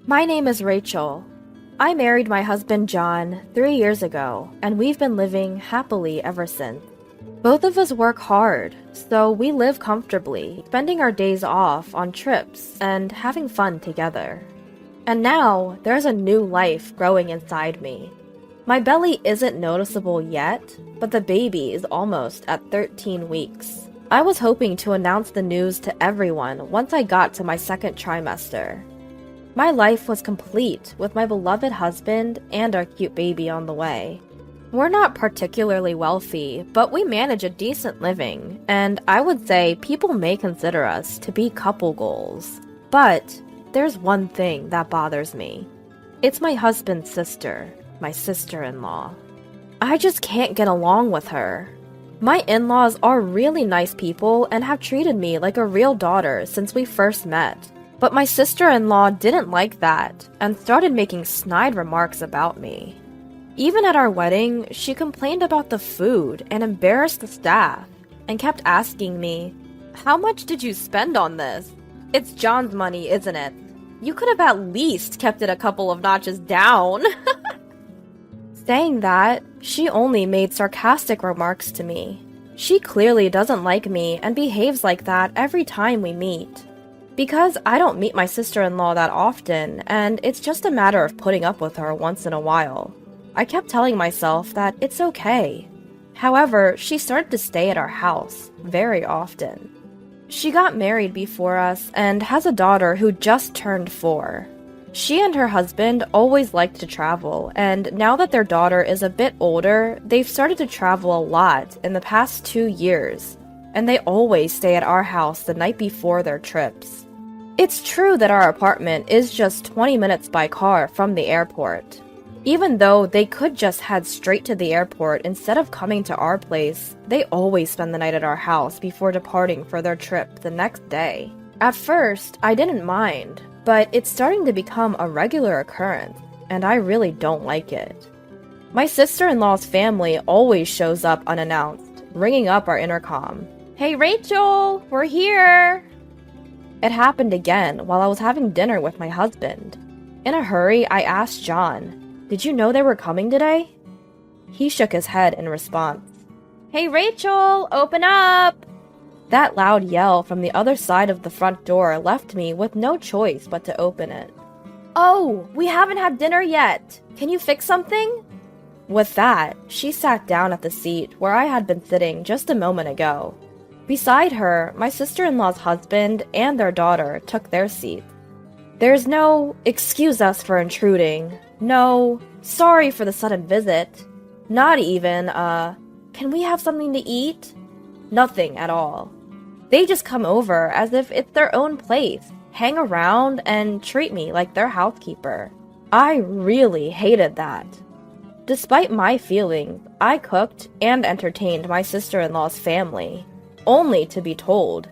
My name is Rachel. I married my husband John 3 years ago, and we've been living happily ever since. Both of us work hard, so we live comfortably, spending our days off on trips and having fun together. And now, there's a new life growing inside me. My belly isn't noticeable yet, but the baby is almost at 13 weeks. I was hoping to announce the news to everyone once I got to my second trimester. My life was complete with my beloved husband and our cute baby on the way. We're not particularly wealthy, but we manage a decent living, and I would say people may consider us to be couple goals. But there's one thing that bothers me. It's my husband's sister, my sister-in-law. I just can't get along with her. My in-laws are really nice people and have treated me like a real daughter since we first met. But my sister-in-law didn't like that and started making snide remarks about me. Even at our wedding, she complained about the food and embarrassed the staff and kept asking me, "How much did you spend on this? It's John's money, isn't it? You could have at least kept it a couple of notches down." Saying that, she only made sarcastic remarks to me. She clearly doesn't like me and behaves like that every time we meet. Because I don't meet my sister-in-law that often, and it's just a matter of putting up with her once in a while, I kept telling myself that it's okay. However, she started to stay at our house very often. She got married before us and has a daughter who just turned 4. She and her husband always liked to travel, and now that their daughter is a bit older, they've started to travel a lot in the past 2 years, and they always stay at our house the night before their trips. It's true that our apartment is just 20 minutes by car from the airport. Even though they could just head straight to the airport instead of coming to our place, they always spend the night at our house before departing for their trip the next day. At first, I didn't mind, but it's starting to become a regular occurrence, and I really don't like it. My sister-in-law's family always shows up unannounced, ringing up our intercom. "Hey Rachel, we're here!" It happened again while I was having dinner with my husband. In a hurry, I asked John, "Did you know they were coming today?" He shook his head in response. "Hey Rachel, open up!" That loud yell from the other side of the front door left me with no choice but to open it. "Oh, we haven't had dinner yet. Can you fix something?" With that, she sat down at the seat where I had been sitting just a moment ago. Beside her, my sister-in-law's husband and their daughter took their seats. There's no, "Excuse us for intruding," no, "Sorry for the sudden visit," not even, "Can we have something to eat?" Nothing at all. They just come over as if it's their own place, hang around, and treat me like their housekeeper. I really hated that. Despite my feelings, I cooked and entertained my sister-in-law's family, only to be told,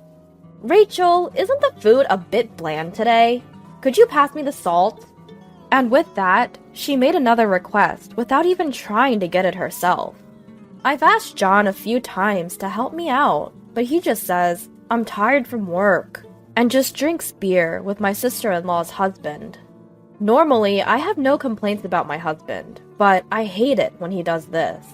"Rachel, isn't the food a bit bland today? Could you pass me the salt?" And with that, she made another request without even trying to get it herself. I've asked John a few times to help me out, but he just says, "I'm tired from work," and just drinks beer with my sister-in-law's husband. Normally, I have no complaints about my husband, but I hate it when he does this.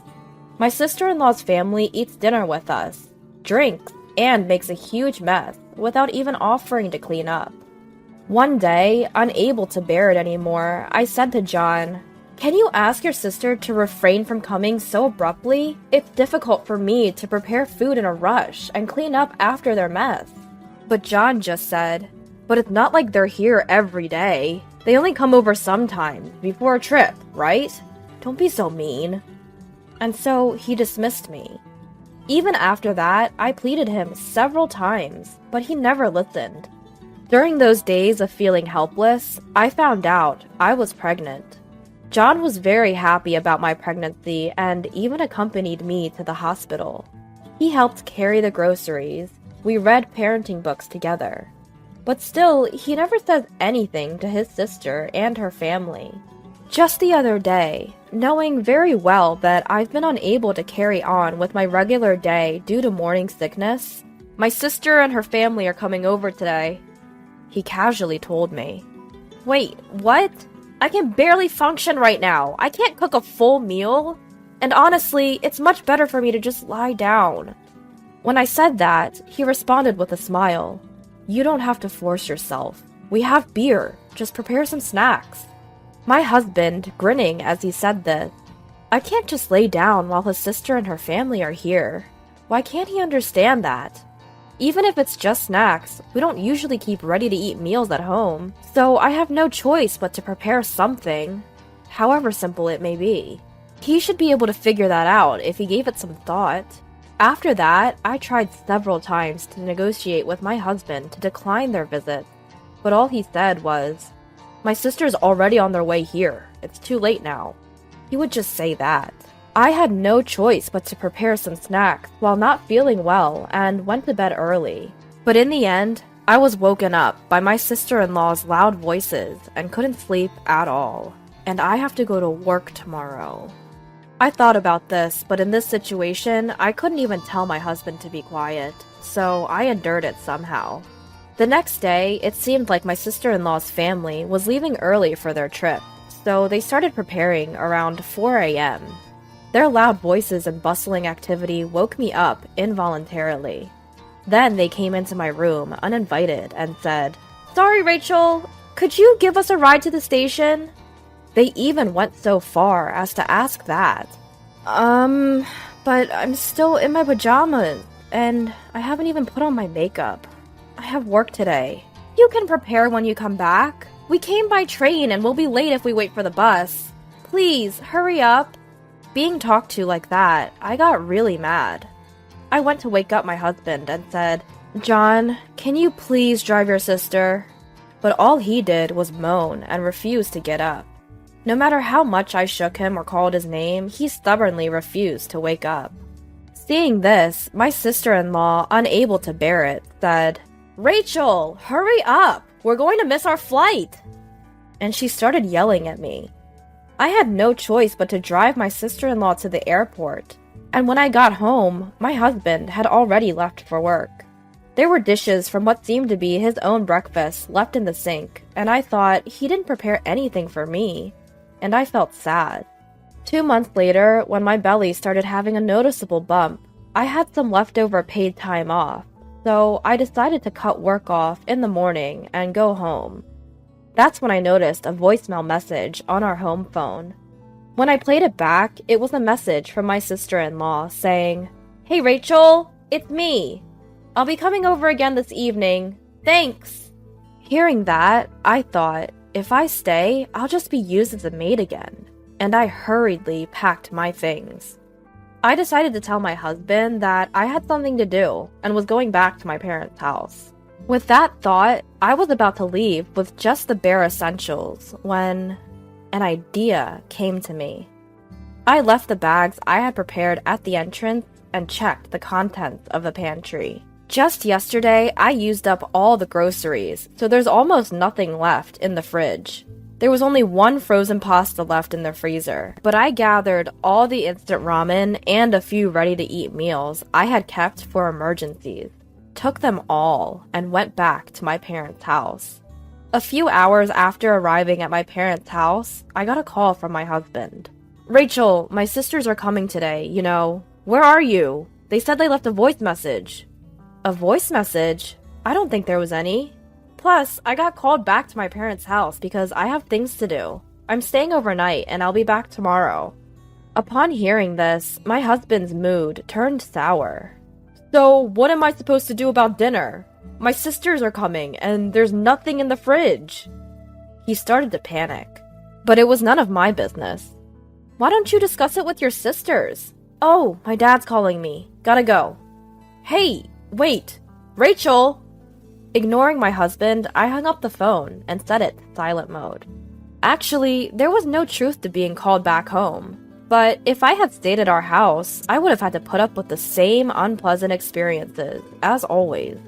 My sister-in-law's family eats dinner with us, drinks, and makes a huge mess without even offering to clean up. One day, unable to bear it anymore, I said to John, "Can you ask your sister to refrain from coming so abruptly? It's difficult for me to prepare food in a rush and clean up after their mess." But John just said, "But it's not like they're here every day. They only come over sometimes, before a trip, right? Don't be so mean." And so he dismissed me. Even after that, I pleaded him several times, but he never listened. During those days of feeling helpless, I found out I was pregnant. John was very happy about my pregnancy and even accompanied me to the hospital. He helped carry the groceries. We read parenting books together. But still, he never says anything to his sister and her family. Just the other day, knowing very well that I've been unable to carry on with my regular day due to morning sickness, "My sister and her family are coming over today," he casually told me. Wait, what? I can barely function right now. I can't cook a full meal. And honestly, it's much better for me to just lie down. When I said that, he responded with a smile. You don't have to force yourself. We have beer. Just prepare some snacks. My husband, grinning as he said this. I can't just lay down while his sister and her family are here. Why can't he understand that? Even if it's just snacks, we don't usually keep ready-to-eat meals at home, so I have no choice but to prepare something, however simple it may be. He should be able to figure that out if he gave it some thought. After that, I tried several times to negotiate with my husband to decline their visit, but all he said was, "My sister's already on their way here. It's too late now." He would just say that. I had no choice but to prepare some snacks while not feeling well and went to bed early. But in the end, I was woken up by my sister-in-law's loud voices and couldn't sleep at all. And I have to go to work tomorrow. I thought about this, but in this situation, I couldn't even tell my husband to be quiet, so I endured it somehow. The next day, it seemed like my sister-in-law's family was leaving early for their trip, so they started preparing around 4 a.m. Their loud voices and bustling activity woke me up involuntarily. Then they came into my room uninvited and said, "Sorry, Rachel, could you give us a ride to the station?" They even went so far as to ask that. But I'm still in my pajamas, and I haven't even put on my makeup. I have work today. You can prepare when you come back. We came by train and we'll be late if we wait for the bus. Please, hurry up. Being talked to like that, I got really mad. I went to wake up my husband and said, "John, can you please drive your sister?" But all he did was moan and refuse to get up. No matter how much I shook him or called his name, he stubbornly refused to wake up. Seeing this, my sister-in-law, unable to bear it, said, "Rachel, hurry up! We're going to miss our flight!" And she started yelling at me. I had no choice but to drive my sister-in-law to the airport, and when I got home, my husband had already left for work. There were dishes from what seemed to be his own breakfast left in the sink, and I thought he didn't prepare anything for me, and I felt sad. 2 months later, when my belly started having a noticeable bump, I had some leftover paid time off, so I decided to cut work off in the morning and go home. That's when I noticed a voicemail message on our home phone. When I played it back, it was a message from my sister-in-law saying, "Hey Rachel, it's me. I'll be coming over again this evening. Thanks." Hearing that, I thought, if I stay, I'll just be used as a maid again, and I hurriedly packed my things. I decided to tell my husband that I had something to do and was going back to my parents' house. With that thought, I was about to leave with just the bare essentials when an idea came to me. I left the bags I had prepared at the entrance and checked the contents of the pantry. Just yesterday, I used up all the groceries, so there's almost nothing left in the fridge. There was only one frozen pasta left in the freezer, but I gathered all the instant ramen and a few ready-to-eat meals I had kept for emergencies, took them all, and went back to my parents' house. A few hours after arriving at my parents' house, I got a call from my husband. "Rachel, my sisters are coming today, you know. Where are you? They said they left a voice message." "A voice message? I don't think there was any. Plus, I got called back to my parents' house because I have things to do. I'm staying overnight and I'll be back tomorrow." Upon hearing this, my husband's mood turned sour. "So, what am I supposed to do about dinner? My sisters are coming and there's nothing in the fridge." He started to panic, but it was none of my business. "Why don't you discuss it with your sisters?" "Oh, my dad's calling me. Gotta go." "Hey, wait, Rachel!" Ignoring my husband, I hung up the phone and set it to silent mode. Actually, there was no truth to being called back home. But if I had stayed at our house, I would have had to put up with the same unpleasant experiences, as always.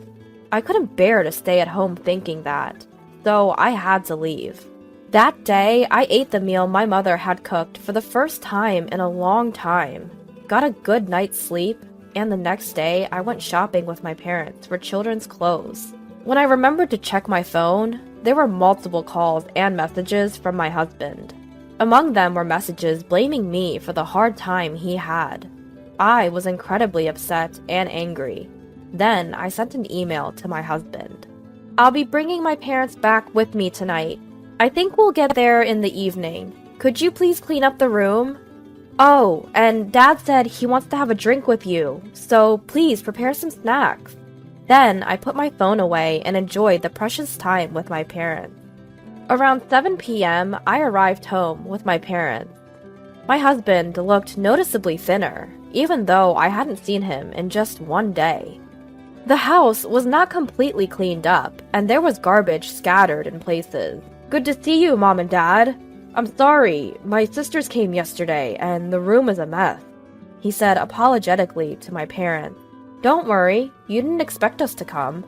I couldn't bear to stay at home thinking that, so I had to leave. That day, I ate the meal my mother had cooked for the first time in a long time, got a good night's sleep, and the next day I went shopping with my parents for children's clothes. When I remembered to check my phone, there were multiple calls and messages from my husband. Among them were messages blaming me for the hard time he had. I was incredibly upset and angry. Then I sent an email to my husband. "I'll be bringing my parents back with me tonight. I think we'll get there in the evening. Could you please clean up the room? Oh, and Dad said he wants to have a drink with you, so please prepare some snacks." Then I put my phone away and enjoyed the precious time with my parents. Around 7 p.m., I arrived home with my parents. My husband looked noticeably thinner, even though I hadn't seen him in just one day. The house was not completely cleaned up, and there was garbage scattered in places. "Good to see you, Mom and Dad. I'm sorry, my sisters came yesterday, and the room is a mess," he said apologetically to my parents. "Don't worry, you didn't expect us to come."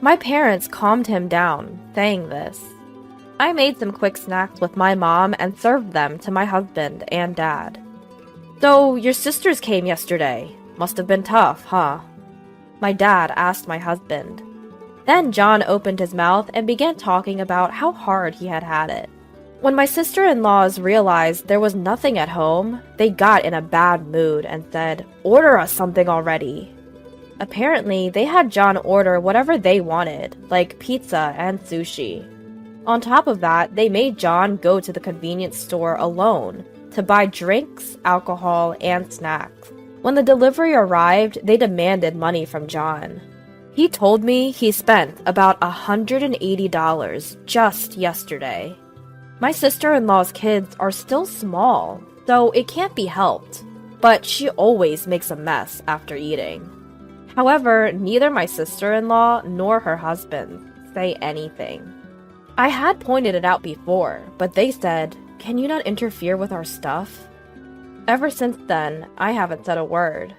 My parents calmed him down, saying this. I made some quick snacks with my mom and served them to my husband and Dad. "So, your sisters came yesterday. Must have been tough, huh?" my dad asked my husband. Then John opened his mouth and began talking about how hard he had had it. When my sister-in-laws realized there was nothing at home, they got in a bad mood and said, "Order us something already." Apparently, they had John order whatever they wanted, like pizza and sushi. On top of that, they made John go to the convenience store alone to buy drinks, alcohol, and snacks. When the delivery arrived, they demanded money from John. He told me he spent about $180 just yesterday. My sister-in-law's kids are still small, so it can't be helped, but she always makes a mess after eating. However, neither my sister-in-law nor her husband say anything. I had pointed it out before, but they said, "Can you not interfere with our stuff?" Ever since then, I haven't said a word.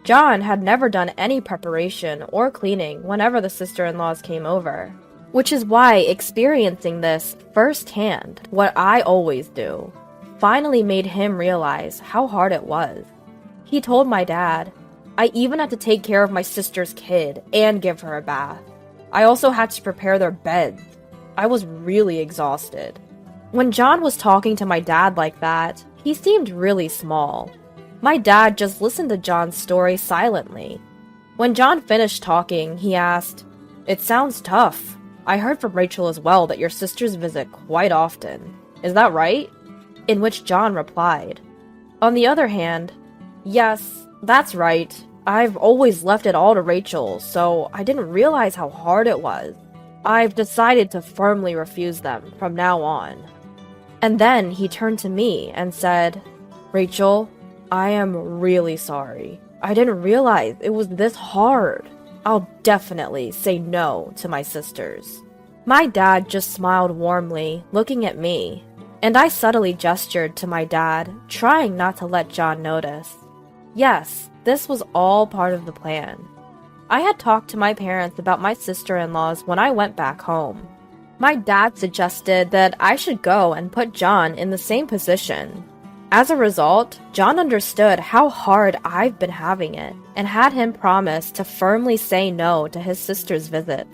John had never done any preparation or cleaning whenever the sister-in-laws came over, which is why experiencing this firsthand, what I always do, finally made him realize how hard it was. He told my dad, "I even had to take care of my sister's kid and give her a bath. I also had to prepare their beds. I was really exhausted." When John was talking to my dad like that, he seemed really small. My dad just listened to John's story silently. When John finished talking, he asked, "It sounds tough. I heard from Rachel as well that your sisters visit quite often. Is that right?" In which John replied, "On the other hand, yes, that's right. I've always left it all to Rachel, so I didn't realize how hard it was. I've decided to firmly refuse them from now on." And then he turned to me and said, "Rachel, I am really sorry. I didn't realize it was this hard. I'll definitely say no to my sisters." My dad just smiled warmly, looking at me, and I subtly gestured to my dad, trying not to let John notice. Yes, this was all part of the plan. I had talked to my parents about my sister-in-laws when I went back home. My dad suggested that I should go and put John in the same position. As a result, John understood how hard I've been having it and had him promise to firmly say no to his sister's visit.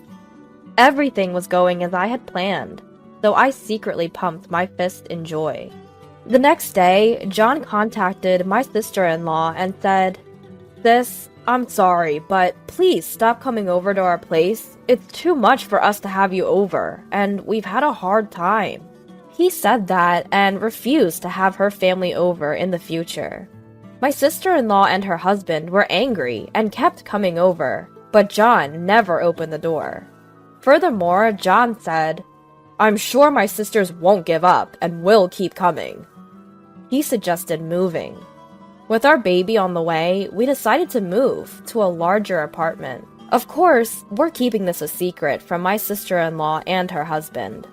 Everything was going as I had planned, so I secretly pumped my fist in joy. The next day, John contacted my sister-in-law and said, "Sis, I'm sorry, but please stop coming over to our place. It's too much for us to have you over, and we've had a hard time." He said that and refused to have her family over in the future. My sister-in-law and her husband were angry and kept coming over, but John never opened the door. Furthermore, John said, "I'm sure my sisters won't give up and will keep coming." He suggested moving. With our baby on the way, we decided to move to a larger apartment. Of course, we're keeping this a secret from my sister-in-law and her husband.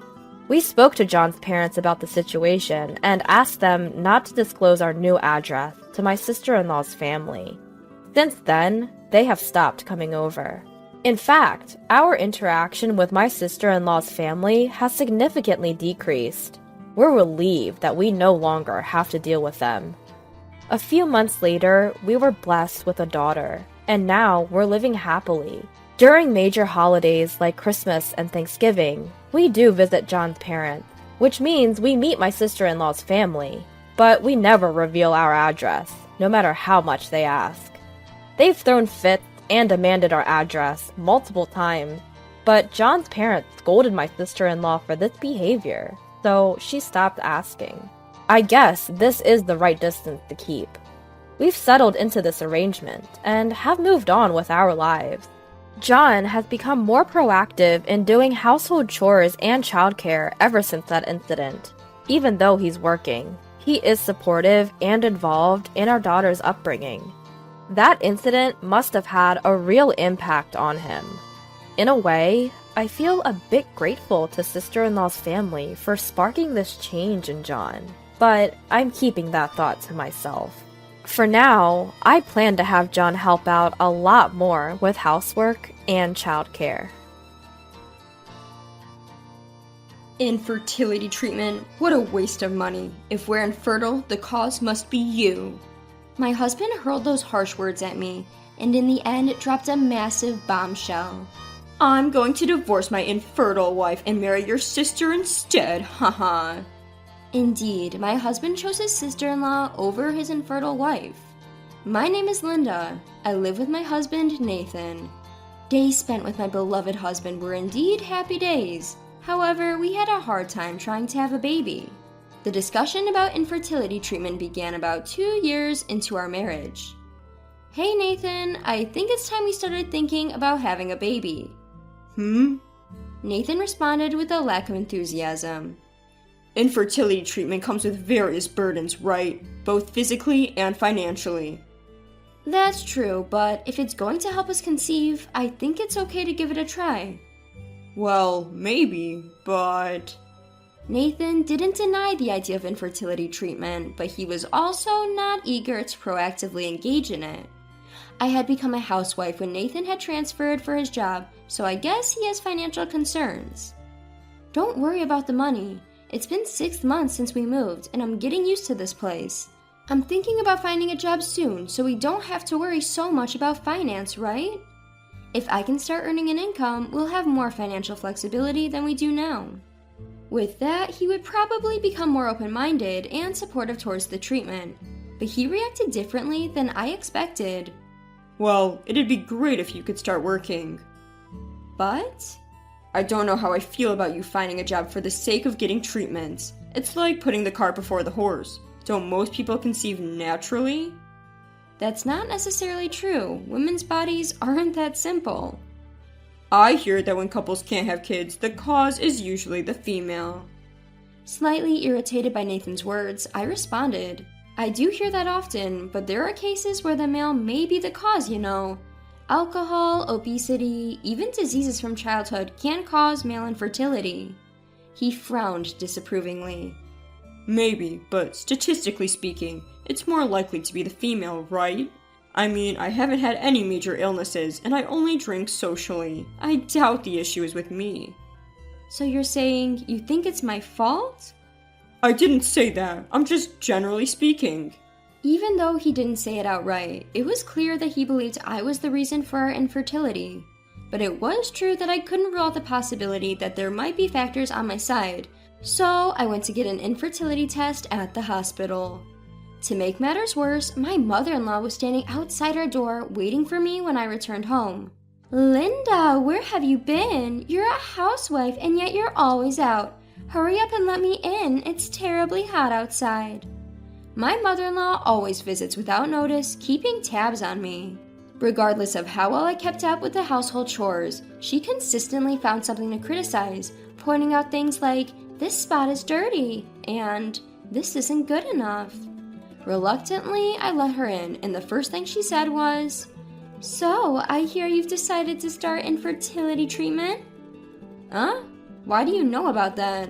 We spoke to John's parents about the situation and asked them not to disclose our new address to my sister-in-law's family. Since then, they have stopped coming over. In fact, our interaction with my sister-in-law's family has significantly decreased. We're relieved that we no longer have to deal with them. A few months later, we were blessed with a daughter, and now we're living happily. During major holidays like Christmas and Thanksgiving, we do visit John's parents, which means we meet my sister-in-law's family, but we never reveal our address, no matter how much they ask. They've thrown fits and demanded our address multiple times, but John's parents scolded my sister-in-law for this behavior, so she stopped asking. I guess this is the right distance to keep. We've settled into this arrangement and have moved on with our lives. John has become more proactive in doing household chores and childcare ever since that incident. Even though he's working, he is supportive and involved in our daughter's upbringing. That incident must have had a real impact on him. In a way, I feel a bit grateful to sister-in-law's family for sparking this change in John, but I'm keeping that thought to myself. For now, I plan to have John help out a lot more with housework and childcare. Infertility treatment? What a waste of money. If we're infertile, the cause must be you. My husband hurled those harsh words at me, and in the end dropped a massive bombshell. I'm going to divorce my infertile wife and marry your sister instead, haha. Indeed, my husband chose his sister-in-law over his infertile wife. My name is Linda. I live with my husband, Nathan. Days spent with my beloved husband were indeed happy days. However, we had a hard time trying to have a baby. The discussion about infertility treatment began about 2 years into our marriage. Hey Nathan, I think it's time we started thinking about having a baby. Nathan responded with a lack of enthusiasm. Infertility treatment comes with various burdens, right? Both physically and financially. That's true, but if it's going to help us conceive, I think it's okay to give it a try. Well, maybe, but... Nathan didn't deny the idea of infertility treatment, but he was also not eager to proactively engage in it. I had become a housewife when Nathan had transferred for his job, so I guess he has financial concerns. Don't worry about the money. It's been 6 months since we moved, and I'm getting used to this place. I'm thinking about finding a job soon, so we don't have to worry so much about finance, right? If I can start earning an income, we'll have more financial flexibility than we do now. With that, he would probably become more open-minded and supportive towards the treatment, but he reacted differently than I expected. Well, it'd be great if you could start working. But? I don't know how I feel about you finding a job for the sake of getting treatment. It's like putting the cart before the horse. Don't most people conceive naturally? That's not necessarily true. Women's bodies aren't that simple. I hear that when couples can't have kids, the cause is usually the female. Slightly irritated by Nathan's words, I responded, I do hear that often, but there are cases where the male may be the cause, you know. Alcohol, obesity, even diseases from childhood can cause male infertility. He frowned disapprovingly. Maybe, but statistically speaking, it's more likely to be the female, right? I mean, I haven't had any major illnesses, and I only drink socially. I doubt the issue is with me. So you're saying you think it's my fault? I didn't say that. I'm just generally speaking. Even though he didn't say it outright, it was clear that he believed I was the reason for our infertility. But it was true that I couldn't rule out the possibility that there might be factors on my side, so I went to get an infertility test at the hospital. To make matters worse, my mother-in-law was standing outside our door waiting for me when I returned home. Linda, where have you been? You're a housewife and yet you're always out. Hurry up and let me in, it's terribly hot outside. My mother-in-law always visits without notice, keeping tabs on me. Regardless of how well I kept up with the household chores, she consistently found something to criticize, pointing out things like, this spot is dirty, and this isn't good enough. Reluctantly, I let her in, and the first thing she said was, So, I hear you've decided to start infertility treatment? Huh? Why do you know about that?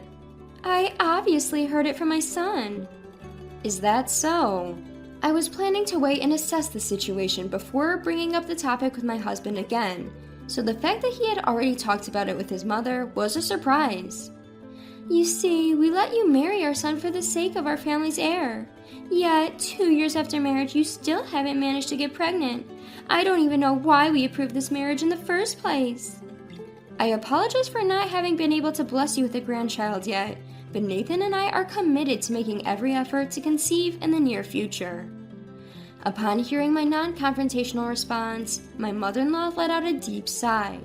I obviously heard it from my son. Is that so? I was planning to wait and assess the situation before bringing up the topic with my husband again, so the fact that he had already talked about it with his mother was a surprise. You see, we let you marry our son for the sake of our family's heir. Yet, 2 years after marriage, you still haven't managed to get pregnant. I don't even know why we approved this marriage in the first place. I apologize for not having been able to bless you with a grandchild yet, but Nathan and I are committed to making every effort to conceive in the near future. Upon hearing my non-confrontational response, my mother-in-law let out a deep sigh.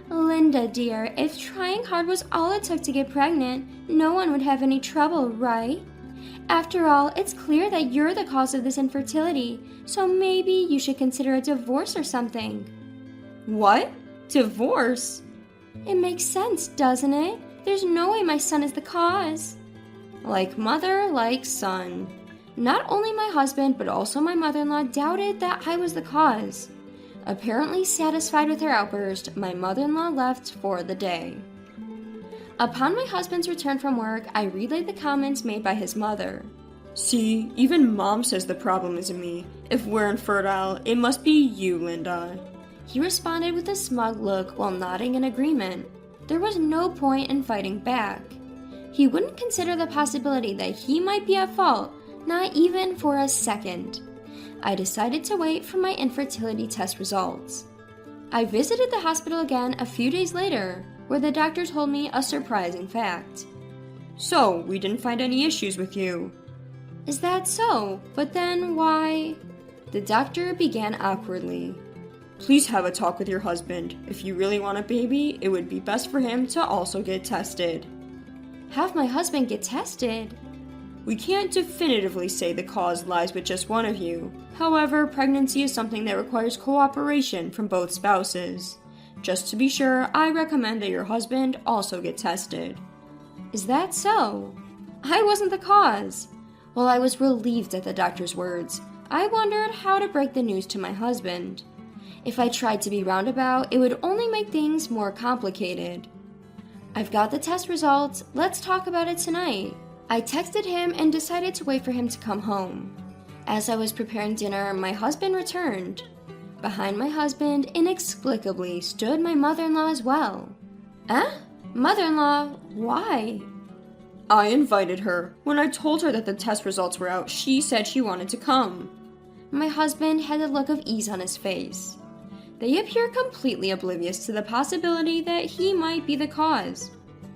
Linda, dear, if trying hard was all it took to get pregnant, no one would have any trouble, right? After all, it's clear that you're the cause of this infertility, so maybe you should consider a divorce or something. What? Divorce? It makes sense, doesn't it? There's no way my son is the cause. Like mother, like son. Not only my husband, but also my mother-in-law doubted that I was the cause. Apparently satisfied with her outburst, my mother-in-law left for the day. Upon my husband's return from work, I relayed the comments made by his mother. See, even Mom says the problem isn't me. If we're infertile, it must be you, Linda. He responded with a smug look while nodding in agreement. There was no point in fighting back. He wouldn't consider the possibility that he might be at fault, not even for a second. I decided to wait for my infertility test results. I visited the hospital again a few days later, where the doctor told me a surprising fact. So, we didn't find any issues with you. Is that so? But then why? The doctor began awkwardly. Please have a talk with your husband. If you really want a baby, it would be best for him to also get tested. Have my husband get tested? We can't definitively say the cause lies with just one of you. However, pregnancy is something that requires cooperation from both spouses. Just to be sure, I recommend that your husband also get tested. Is that so? I wasn't the cause. While I was relieved at the doctor's words, I wondered how to break the news to my husband. If I tried to be roundabout, it would only make things more complicated. I've got the test results. Let's talk about it tonight. I texted him and decided to wait for him to come home. As I was preparing dinner, my husband returned. Behind my husband, inexplicably, stood my mother-in-law as well. Mother-in-law? Why? I invited her. When I told her that the test results were out, she said she wanted to come. My husband had a look of ease on his face. They appear completely oblivious to the possibility that he might be the cause.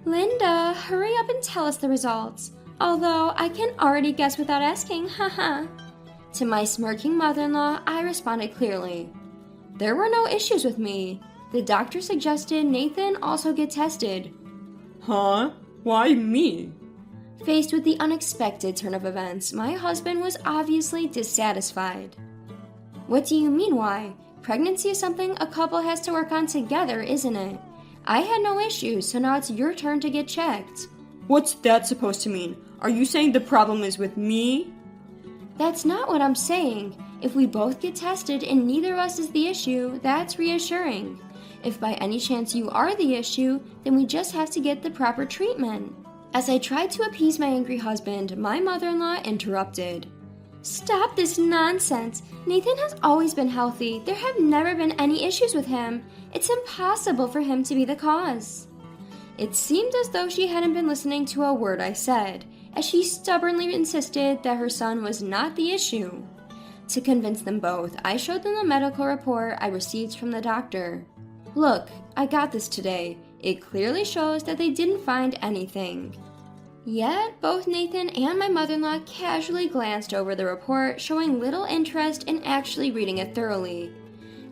Linda, hurry up and tell us the results. Although I can already guess without asking, haha. To my smirking mother-in-law, I responded clearly. There were no issues with me. The doctor suggested Nathan also get tested. Huh? Why me? Faced with the unexpected turn of events, my husband was obviously dissatisfied. What do you mean why? Pregnancy is something a couple has to work on together, isn't it? I had no issues, so now it's your turn to get checked. What's that supposed to mean? Are you saying the problem is with me? That's not what I'm saying. If we both get tested and neither of us is the issue, that's reassuring. If by any chance you are the issue, then we just have to get the proper treatment. As I tried to appease my angry husband, my mother-in-law interrupted. Stop this nonsense. Nathan has always been healthy. There have never been any issues with him. It's impossible for him to be the cause. It seemed as though she hadn't been listening to a word I said, as she stubbornly insisted that her son was not the issue. To convince them both, I showed them the medical report I received from the doctor. Look, I got this today. It clearly shows that they didn't find anything. Yet, both Nathan and my mother-in-law casually glanced over the report, showing little interest in actually reading it thoroughly.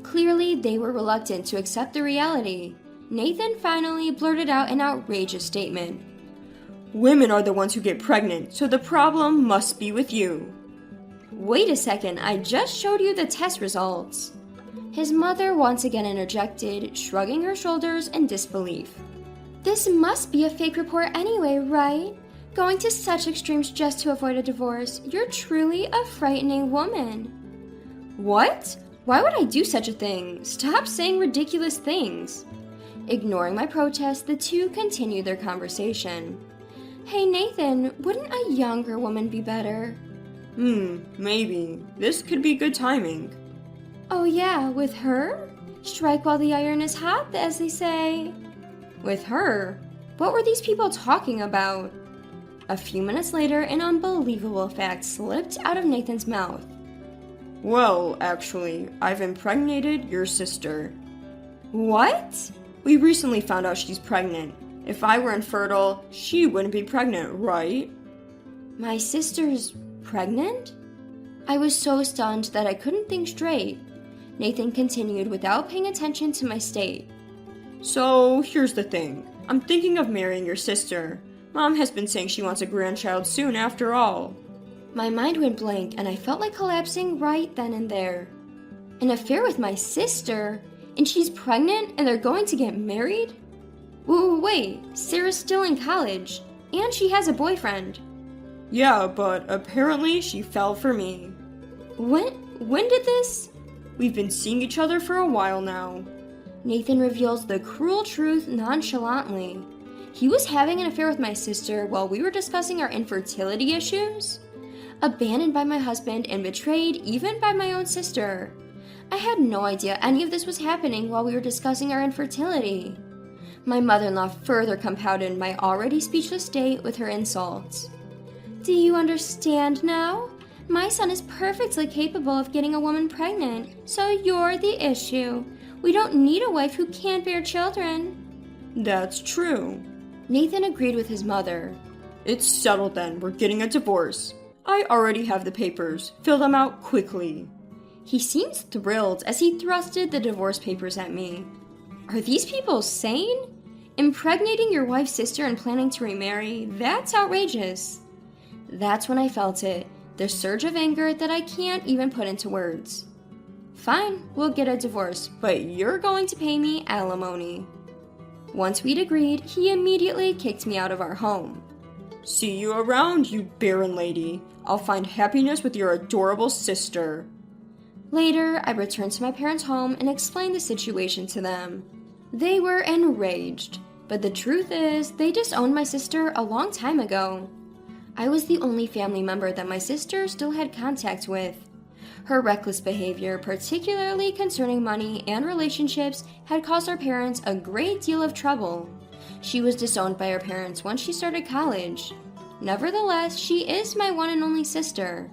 Clearly, they were reluctant to accept the reality. Nathan finally blurted out an outrageous statement. Women are the ones who get pregnant, so the problem must be with you. Wait a second, I just showed you the test results. His mother once again interjected, shrugging her shoulders in disbelief. This must be a fake report anyway, right? Going to such extremes just to avoid a divorce. You're truly a frightening woman. What? Why would I do such a thing? Stop saying ridiculous things. Ignoring my protest, the two continued their conversation. Hey Nathan, wouldn't a younger woman be better? Maybe. This could be good timing. Oh yeah, with her? Strike while the iron is hot, as they say. With her? What were these people talking about? A few minutes later, an unbelievable fact slipped out of Nathan's mouth. Well, actually, I've impregnated your sister. What? We recently found out she's pregnant. If I were infertile, she wouldn't be pregnant, right? My sister's pregnant? I was so stunned that I couldn't think straight. Nathan continued without paying attention to my state. So, here's the thing. I'm thinking of marrying your sister. Mom has been saying she wants a grandchild soon after all. My mind went blank and I felt like collapsing right then and there. An affair with my sister? And she's pregnant and they're going to get married? Wait, Sarah's still in college. And she has a boyfriend. Yeah, but apparently she fell for me. When did this? We've been seeing each other for a while now. Nathan reveals the cruel truth nonchalantly. He was having an affair with my sister while we were discussing our infertility issues? Abandoned by my husband and betrayed even by my own sister. I had no idea any of this was happening while we were discussing our infertility. My mother-in-law further compounded my already speechless state with her insults. Do you understand now? My son is perfectly capable of getting a woman pregnant, so you're the issue. We don't need a wife who can't bear children. That's true. Nathan agreed with his mother. It's settled then. We're getting a divorce. I already have the papers. Fill them out quickly. He seemed thrilled as he thrusted the divorce papers at me. Are these people sane? Impregnating your wife's sister and planning to remarry? That's outrageous. That's when I felt it. The surge of anger that I can't even put into words. Fine, we'll get a divorce, but you're going to pay me alimony. Once we'd agreed, he immediately kicked me out of our home. See you around, you barren lady. I'll find happiness with your adorable sister. Later, I returned to my parents' home and explained the situation to them. They were enraged, but the truth is, they disowned my sister a long time ago. I was the only family member that my sister still had contact with. Her reckless behavior, particularly concerning money and relationships, had caused our parents a great deal of trouble. She was disowned by her parents once she started college. Nevertheless, she is my one and only sister.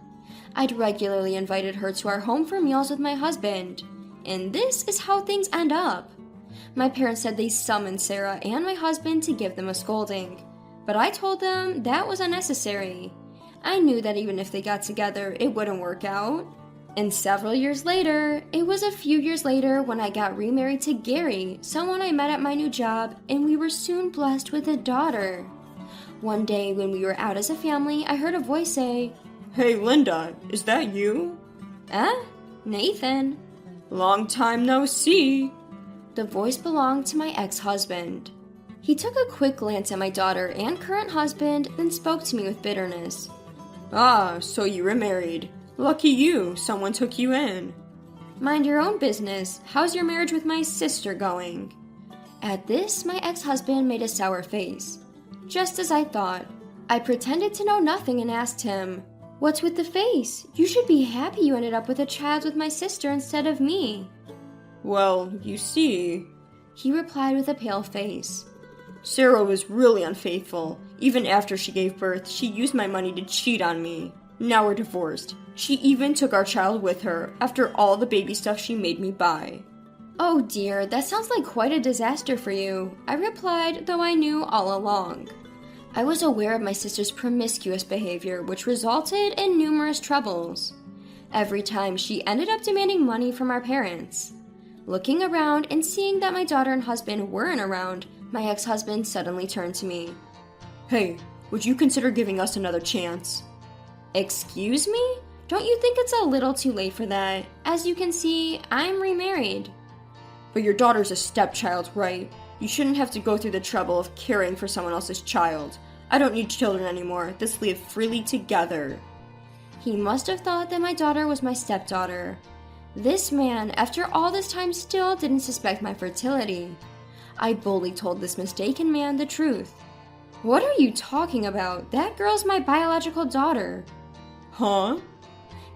I'd regularly invited her to our home for meals with my husband. And this is how things end up. My parents said they summoned Sarah and my husband to give them a scolding. But I told them that was unnecessary. I knew that even if they got together, it wouldn't work out. And several years later, it was a few years later when I got remarried to Gary, someone I met at my new job, and we were soon blessed with a daughter. One day when we were out as a family, I heard a voice say, Hey Linda, is that you? Nathan. Long time no see. The voice belonged to my ex-husband. He took a quick glance at my daughter and current husband, then spoke to me with bitterness. Ah, so you were married. Lucky you, someone took you in. Mind your own business. How's your marriage with my sister going? At this, my ex-husband made a sour face. Just as I thought. I pretended to know nothing and asked him, What's with the face? You should be happy you ended up with a child with my sister instead of me. Well, you see, he replied with a pale face. Sarah was really unfaithful. Even after she gave birth, she used my money to cheat on me. Now we're divorced. She even took our child with her after all the baby stuff she made me buy. Oh dear, that sounds like quite a disaster for you, I replied, though I knew all along. I was aware of my sister's promiscuous behavior, which resulted in numerous troubles. Every time she ended up demanding money from our parents. Looking around and seeing that my daughter and husband weren't around, my ex-husband suddenly turned to me. Hey, would you consider giving us another chance? Excuse me? Don't you think it's a little too late for that? As you can see, I'm remarried. But your daughter's a stepchild, right? You shouldn't have to go through the trouble of caring for someone else's child. I don't need children anymore. Let's live freely together. He must have thought that my daughter was my stepdaughter. This man, after all this time, still didn't suspect my fertility. I boldly told this mistaken man the truth. What are you talking about? That girl's my biological daughter. Huh?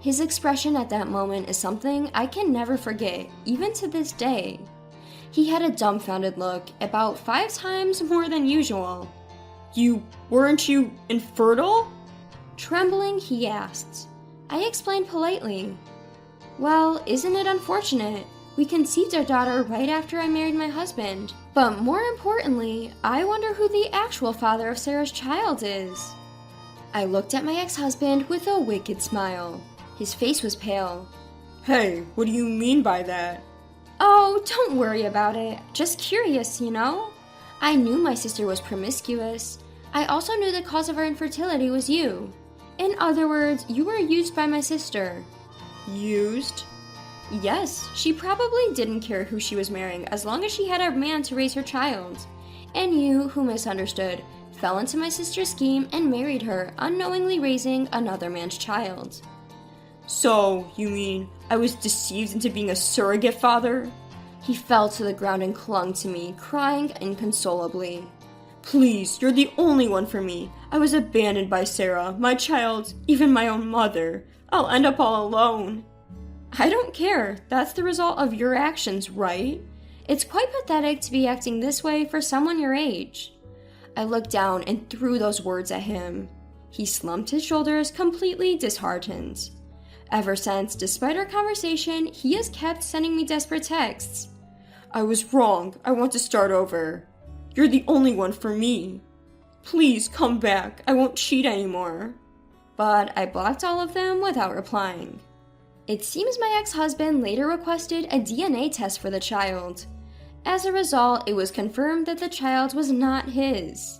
His expression at that moment is something I can never forget, even to this day. He had a dumbfounded look, about 5 times more than usual. Weren't you infertile? Trembling, he asked. I explained politely. Well, isn't it unfortunate? We conceived our daughter right after I married my husband. But more importantly, I wonder who the actual father of Sarah's child is. I looked at my ex-husband with a wicked smile. His face was pale. Hey, what do you mean by that? Oh, don't worry about it. Just curious, you know? I knew my sister was promiscuous. I also knew the cause of our infertility was you. In other words, you were used by my sister. Used? Yes, she probably didn't care who she was marrying as long as she had a man to raise her child. And you, who misunderstood, fell into my sister's scheme and married her, unknowingly raising another man's child. So, you mean I was deceived into being a surrogate father? He fell to the ground and clung to me, crying inconsolably. Please, you're the only one for me. I was abandoned by Sarah, my child, even my own mother. I'll end up all alone. I don't care. That's the result of your actions, right? It's quite pathetic to be acting this way for someone your age. I looked down and threw those words at him. He slumped his shoulders, completely disheartened. Ever since, despite our conversation, he has kept sending me desperate texts. I was wrong. I want to start over. You're the only one for me. Please come back. I won't cheat anymore. But I blocked all of them without replying. It seems my ex-husband later requested a DNA test for the child. As a result, it was confirmed that the child was not his.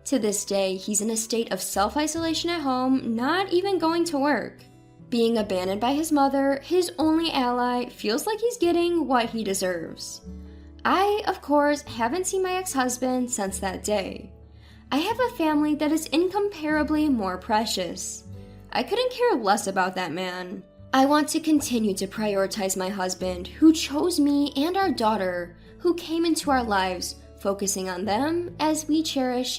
To this day, he's in a state of self-isolation at home, not even going to work. Being abandoned by his mother, his only ally, feels like he's getting what he deserves. I, of course, haven't seen my ex-husband since that day. I have a family that is incomparably more precious. I couldn't care less about that man. I want to continue to prioritize my husband, who chose me, and our daughter, who came into our lives, focusing on them as we cherish